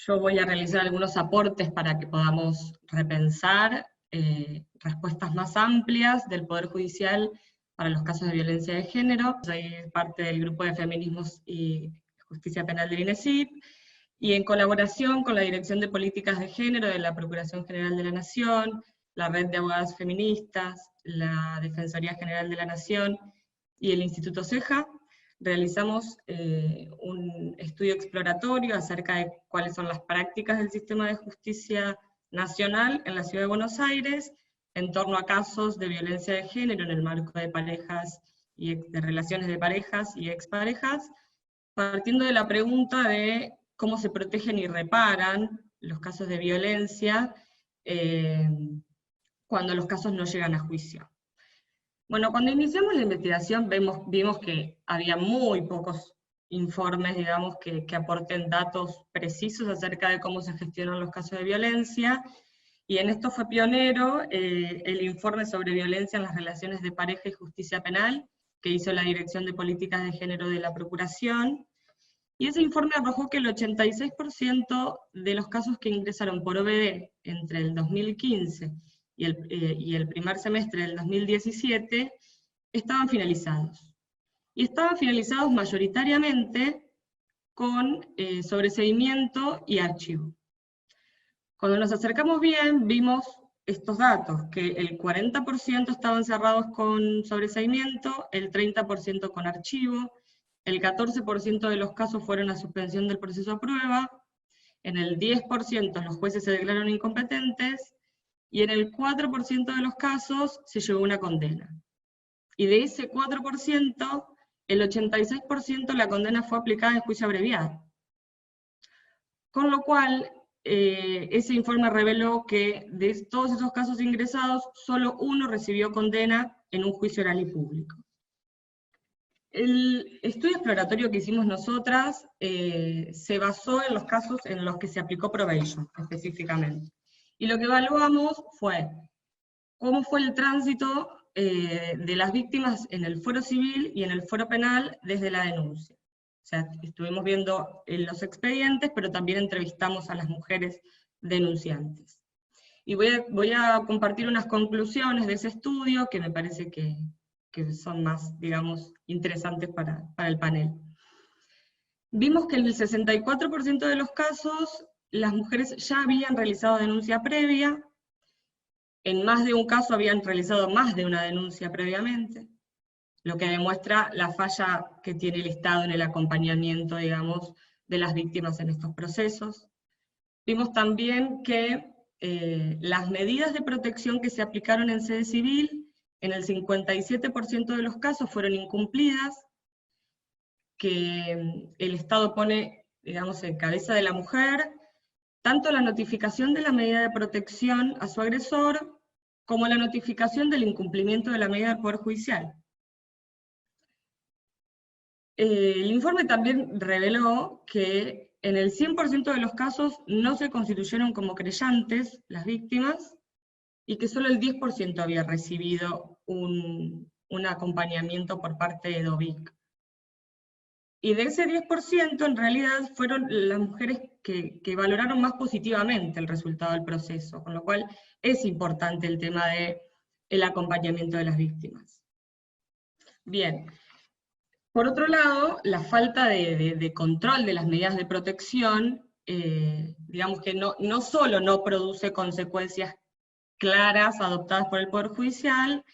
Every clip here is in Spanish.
Yo voy a realizar algunos aportes para que podamos repensar respuestas más amplias del Poder Judicial para los casos de violencia de género. Soy parte del Grupo de Feminismos y Justicia Penal del INESIP, y en colaboración con la Dirección de Políticas de Género de la Procuración General de la Nación, la Red de Abogadas Feministas, la Defensoría General de la Nación y el Instituto CEJA, realizamos un estudio exploratorio acerca de cuáles son las prácticas del sistema de justicia nacional en la Ciudad de Buenos Aires, en torno a casos de violencia de género en el marco de parejas y de relaciones de parejas y exparejas, partiendo de la pregunta de cómo se protegen y reparan los casos de violencia cuando los casos no llegan a juicio. Bueno, cuando iniciamos la investigación vimos que había muy pocos informes, digamos, que aporten datos precisos acerca de cómo se gestionan los casos de violencia, y en esto fue pionero el informe sobre violencia en las relaciones de pareja y justicia penal, que hizo la Dirección de Políticas de Género de la Procuración, y ese informe arrojó que el 86% de los casos que ingresaron por OBD entre el 2015 y el primer semestre del 2017 estaban finalizados. Y estaban finalizados mayoritariamente con sobreseimiento y archivo. Cuando nos acercamos bien, vimos estos datos, que el 40% estaban cerrados con sobreseimiento, el 30% con archivo, el 14% de los casos fueron a suspensión del proceso a prueba, en el 10% los jueces se declararon incompetentes, y en el 4% de los casos se llegó a una condena. Y de ese 4%, el 86% la condena fue aplicada en juicio abreviado. Con lo cual, ese informe reveló que de todos esos casos ingresados, solo uno recibió condena en un juicio oral y público. El estudio exploratorio que hicimos nosotras se basó en los casos en los que se aplicó probation, específicamente. Y lo que evaluamos fue cómo fue el tránsito de las víctimas en el fuero civil y en el fuero penal desde la denuncia. O sea, estuvimos viendo los expedientes, pero también entrevistamos a las mujeres denunciantes. Y voy a compartir unas conclusiones de ese estudio que me parece que son más, digamos, interesantes para el panel. Vimos que en el 64% de los casos, las mujeres ya habían realizado denuncia previa, en más de un caso habían realizado más de una denuncia previamente, lo que demuestra la falla que tiene el Estado en el acompañamiento, digamos, de las víctimas en estos procesos. Vimos también que las medidas de protección que se aplicaron en sede civil, en el 57% de los casos fueron incumplidas, que el Estado pone, digamos, en cabeza de la mujer, tanto la notificación de la medida de protección a su agresor, como la notificación del incumplimiento de la medida del Poder Judicial. El informe también reveló que en el 100% de los casos no se constituyeron como creyentes las víctimas, y que solo el 10% había recibido un acompañamiento por parte de DOVIC. Y de ese 10%, en realidad, fueron las mujeres que valoraron más positivamente el resultado del proceso, con lo cual es importante el tema del acompañamiento de las víctimas. Bien. Por otro lado, la falta de control de las medidas de protección, digamos que no solo no produce consecuencias claras adoptadas por el Poder Judicial,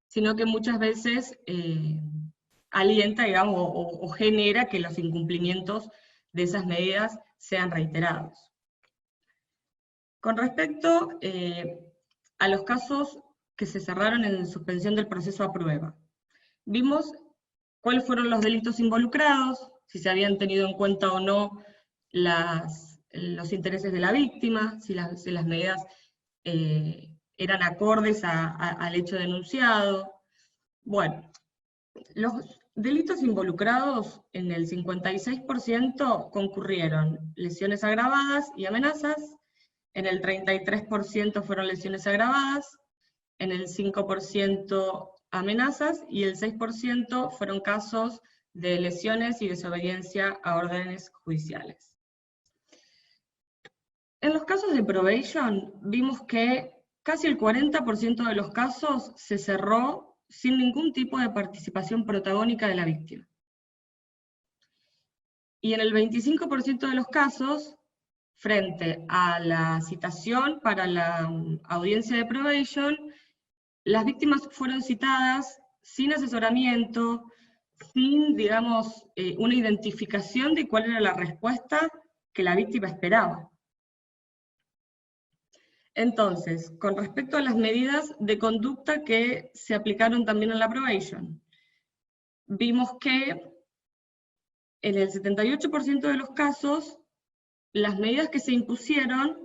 sino que muchas veces alienta, digamos, o genera que los incumplimientos de esas medidas sean reiterados. Con respecto a los casos que se cerraron en suspensión del proceso a prueba, vimos cuáles fueron los delitos involucrados, si se habían tenido en cuenta o no los intereses de la víctima, si las medidas eran acordes al hecho denunciado. Bueno, los delitos involucrados en el 56% concurrieron lesiones agravadas y amenazas, en el 33% fueron lesiones agravadas, en el 5% amenazas, y el 6% fueron casos de lesiones y desobediencia a órdenes judiciales. En los casos de probation vimos que casi el 40% de los casos se cerró sin ningún tipo de participación protagónica de la víctima. Y en el 25% de los casos, frente a la citación para la audiencia de probation, las víctimas fueron citadas sin asesoramiento, sin, digamos, una identificación de cuál era la respuesta que la víctima esperaba. Entonces, con respecto a las medidas de conducta que se aplicaron también en la probation, vimos que en el 78% de los casos, las medidas que se impusieron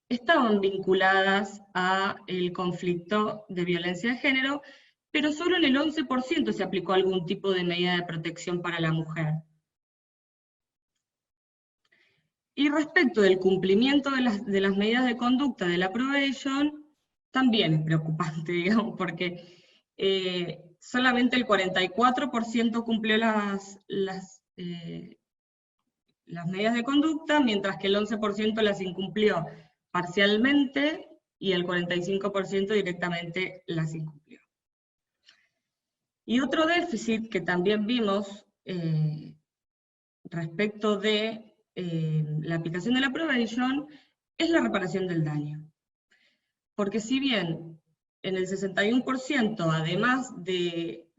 estaban vinculadas al conflicto de violencia de género, pero solo en el 11% se aplicó algún tipo de medida de protección para la mujer. Y respecto del cumplimiento de las medidas de conducta de la probation, también es preocupante, digamos, porque solamente el 44% cumplió las medidas de conducta, mientras que el 11% las incumplió parcialmente y el 45% directamente las incumplió. Y otro déficit que también vimos respecto de la aplicación de la probation es la reparación del daño. Porque si bien en el 61%, además de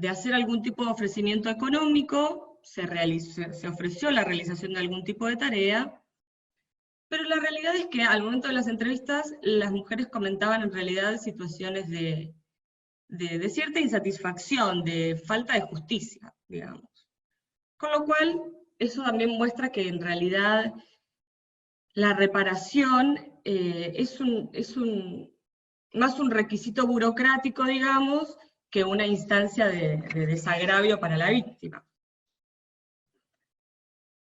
hacer algún tipo de ofrecimiento económico, se ofreció la realización de algún tipo de tarea, pero la realidad es que al momento de las entrevistas, las mujeres comentaban en realidad situaciones de cierta insatisfacción, de falta de justicia, digamos. Con lo cual, eso también muestra que en realidad la reparación es más un requisito burocrático, digamos, que una instancia de desagravio para la víctima.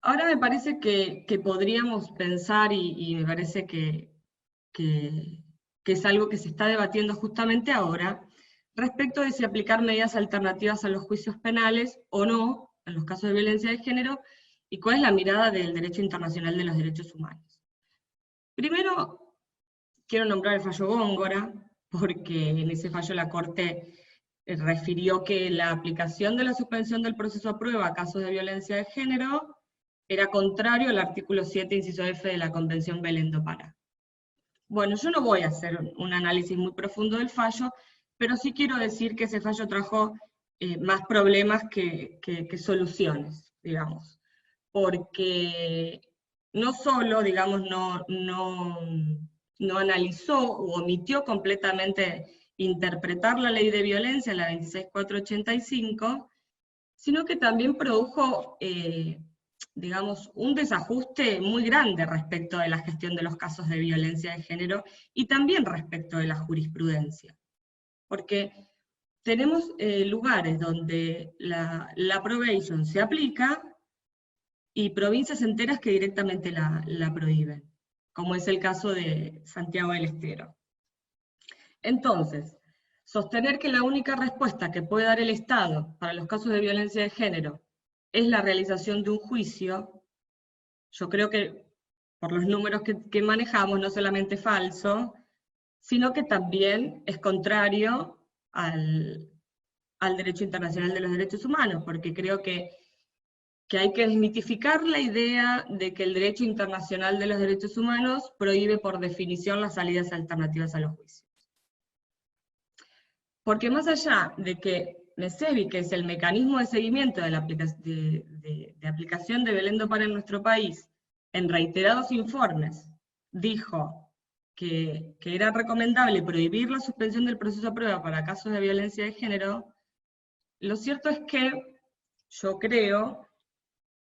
Ahora me parece que podríamos pensar, y me parece que es algo que se está debatiendo justamente ahora, respecto de si aplicar medidas alternativas a los juicios penales o no, en los casos de violencia de género, y cuál es la mirada del derecho internacional de los derechos humanos. Primero, quiero nombrar el fallo Góngora, porque en ese fallo la Corte refirió que la aplicación de la suspensión del proceso a prueba a casos de violencia de género era contrario al artículo 7, inciso F de la Convención Belén do Pará. Bueno, yo no voy a hacer un análisis muy profundo del fallo, pero sí quiero decir que ese fallo trajo más problemas que soluciones, digamos. Porque no solo, digamos, no analizó u omitió completamente interpretar la ley de violencia, la 26485, sino que también produjo, digamos, un desajuste muy grande respecto de la gestión de los casos de violencia de género y también respecto de la jurisprudencia. Porque tenemos lugares donde la probation se aplica y provincias enteras que directamente la prohíben, como es el caso de Santiago del Estero. Entonces, sostener que la única respuesta que puede dar el Estado para los casos de violencia de género es la realización de un juicio, yo creo que por los números que manejamos no solamente es falso, sino que también es contrario al derecho internacional de los derechos humanos, porque creo que hay que desmitificar la idea de que el derecho internacional de los derechos humanos prohíbe por definición las salidas alternativas a los juicios. Porque más allá de que MESEVI, que es el mecanismo de seguimiento de aplicación de Belén do Pará en nuestro país, en reiterados informes, dijo que era recomendable prohibir la suspensión del proceso a prueba para casos de violencia de género, lo cierto es que yo creo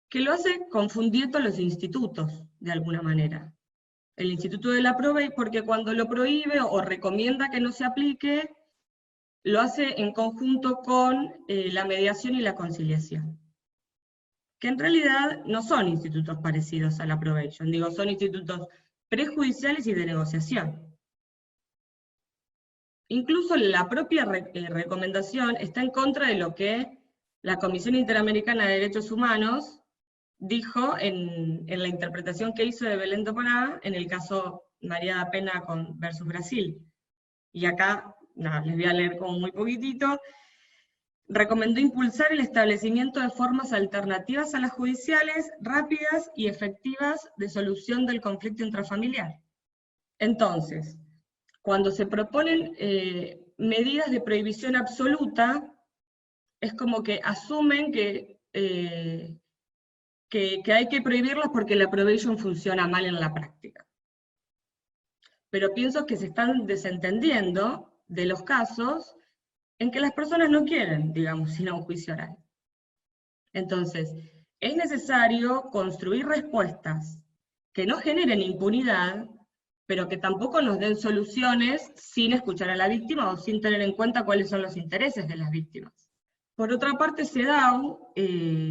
que lo hace confundiendo a los institutos, de alguna manera. El Instituto de la Probation, porque cuando lo prohíbe o recomienda que no se aplique, lo hace en conjunto con la mediación y la conciliación, que en realidad no son institutos parecidos a la probation, digo, son institutos prejudiciales y de negociación. Incluso la propia recomendación está en contra de lo que la Comisión Interamericana de Derechos Humanos dijo en la interpretación que hizo de Belén do Pará en el caso María da Pena versus Brasil. Y acá, nada, les voy a leer como muy poquitito. Recomendó impulsar el establecimiento de formas alternativas a las judiciales, rápidas y efectivas de solución del conflicto intrafamiliar. Entonces, cuando se proponen medidas de prohibición absoluta, es como que asumen que hay que prohibirlas porque la probation funciona mal en la práctica. Pero pienso que se están desentendiendo de los casos en que las personas no quieren, digamos, ir a un juicio oral. Entonces, es necesario construir respuestas que no generen impunidad, pero que tampoco nos den soluciones sin escuchar a la víctima o sin tener en cuenta cuáles son los intereses de las víctimas. Por otra parte, CEDAW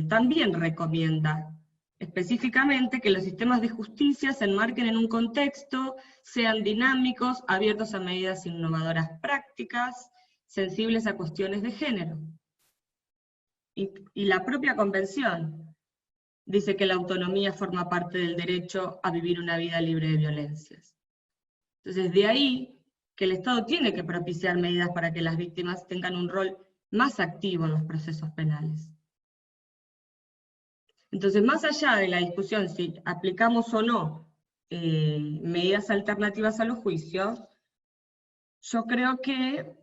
también recomienda específicamente que los sistemas de justicia se enmarquen en un contexto, sean dinámicos, abiertos a medidas innovadoras prácticas, sensibles a cuestiones de género. Y la propia Convención dice que la autonomía forma parte del derecho a vivir una vida libre de violencias. Entonces, de ahí que el Estado tiene que propiciar medidas para que las víctimas tengan un rol más activo en los procesos penales. Entonces, más allá de la discusión si aplicamos o no medidas alternativas a los juicios, yo creo que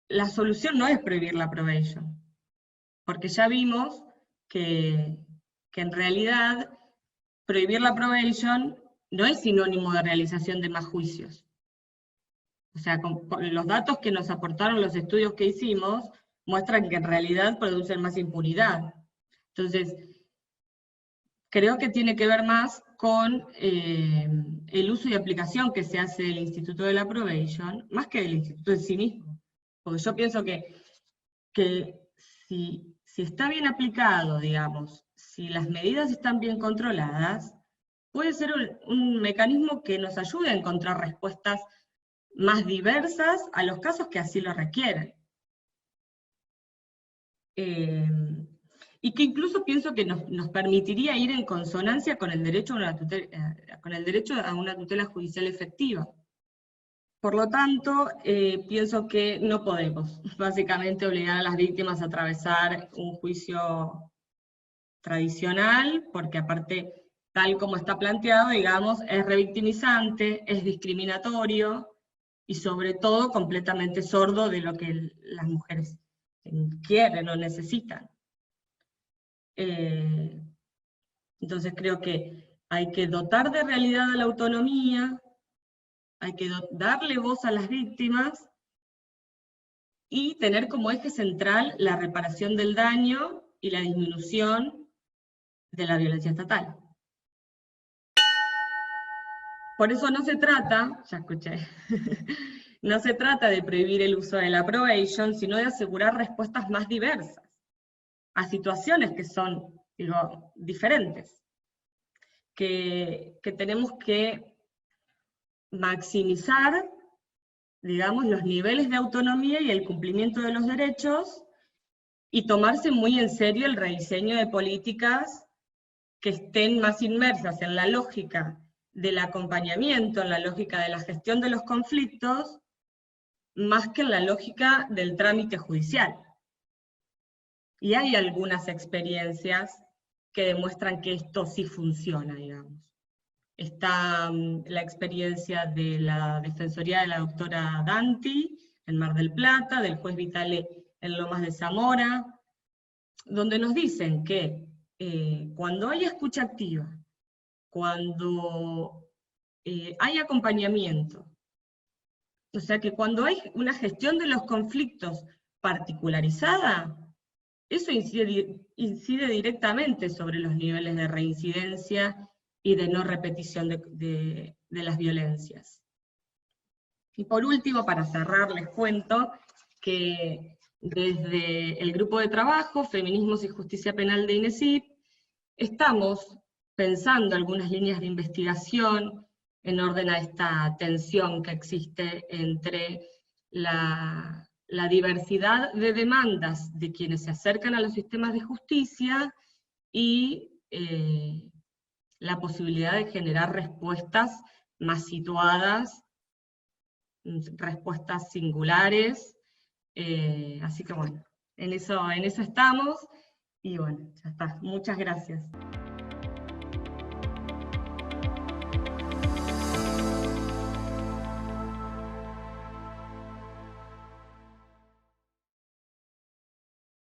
la solución no es prohibir la probation, porque ya vimos que en realidad prohibir la probation no es sinónimo de realización de más juicios. O sea, con los datos que nos aportaron los estudios que hicimos, muestran que en realidad producen más impunidad. Entonces, creo que tiene que ver más con el uso y aplicación que se hace del Instituto de la Probation, más que del Instituto en sí mismo. Porque yo pienso que si está bien aplicado, digamos, si las medidas están bien controladas, puede ser un mecanismo que nos ayude a encontrar respuestas más diversas a los casos que así lo requieren. Y que incluso pienso que nos permitiría ir en consonancia con el derecho a una tutela judicial efectiva. Por lo tanto, pienso que no podemos, básicamente, obligar a las víctimas a atravesar un juicio tradicional, porque aparte, tal como está planteado, digamos, es revictimizante, es discriminatorio, y sobre todo completamente sordo de lo que las mujeres quieren o necesitan. Entonces creo que hay que dotar de realidad a la autonomía, hay que darle voz a las víctimas, y tener como eje central la reparación del daño y la disminución de la violencia estatal. Por eso no se trata, ya escuché, no se trata de prohibir el uso de la probation, sino de asegurar respuestas más diversas a situaciones que son, digo, diferentes. Que tenemos que maximizar, digamos, los niveles de autonomía y el cumplimiento de los derechos, y tomarse muy en serio el rediseño de políticas que estén más inmersas en la lógica del acompañamiento, en la lógica de la gestión de los conflictos, más que en la lógica del trámite judicial. Y hay algunas experiencias que demuestran que esto sí funciona, digamos. Está la experiencia de la Defensoría de la doctora Danti, en Mar del Plata, del juez Vitale en Lomas de Zamora, donde nos dicen que cuando hay escucha activa, cuando hay acompañamiento, o sea que cuando hay una gestión de los conflictos particularizada, eso incide directamente sobre los niveles de reincidencia y de no repetición de las violencias. Y por último, para cerrar, les cuento que desde el grupo de trabajo, Feminismos y Justicia Penal de INESIP, estamos pensando algunas líneas de investigación en orden a esta tensión que existe entre la diversidad de demandas de quienes se acercan a los sistemas de justicia y la posibilidad de generar respuestas más situadas, respuestas singulares, así que bueno, en eso estamos, y bueno, ya está. Muchas gracias.